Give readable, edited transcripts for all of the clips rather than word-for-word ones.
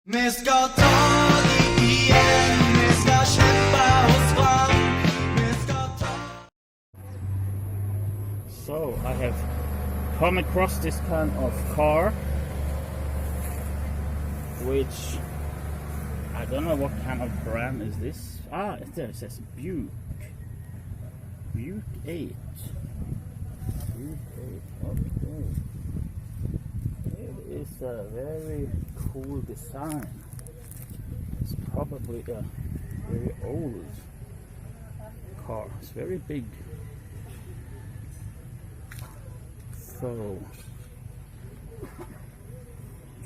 Vi skal ta de igjen, vi skal kjempe oss fram. Vi skal ta. So I have come across this kind of car, which I don't know what kind of brand is this. It says Buick Eight. Okay. It is a very cool design. It's probably a very old car. It's very big. So,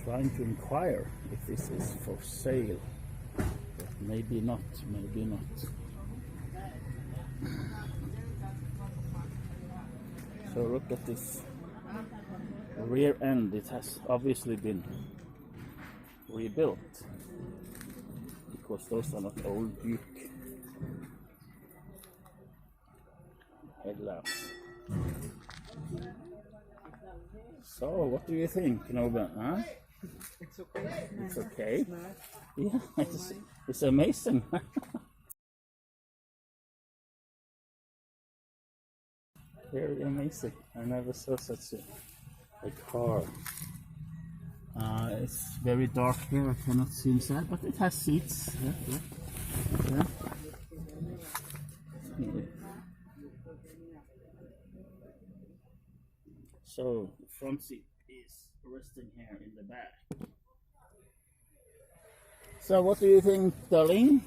trying to inquire if this is for sale, but maybe not. So look at this rear end. It has obviously been rebuilt, because those are not old Buick headlamps. So, what do you think, Noben? Huh? It's okay. It's okay. Yeah, it's amazing. Very amazing. I never saw such a car. It's very dark here. I cannot see inside, but it has seats. Yeah. So the front seat is resting here in the back. So what do you think, darling?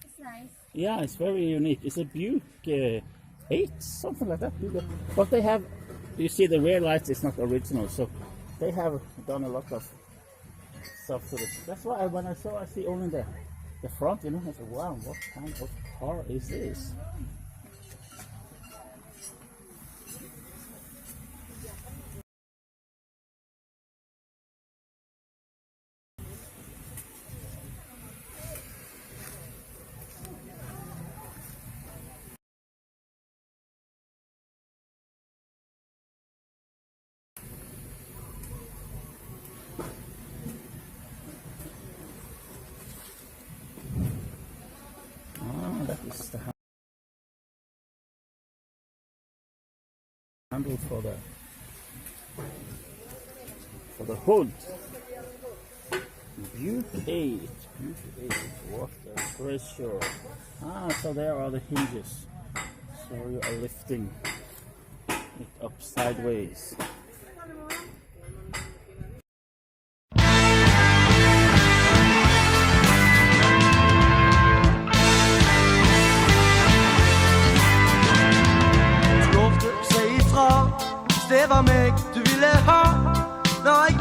It's nice. Yeah, it's very unique. It's a Buick 8, something like that. But they have, you see the rear lights is not original, so they have done a lot of stuff to it. That's why when I see only the front, I said, wow, what kind of car is this? That is the handle for the hood. Buick Eight. What a treasure. So there are the hinges. So you are lifting it up sideways. Det var meg du ville ha. Når jeg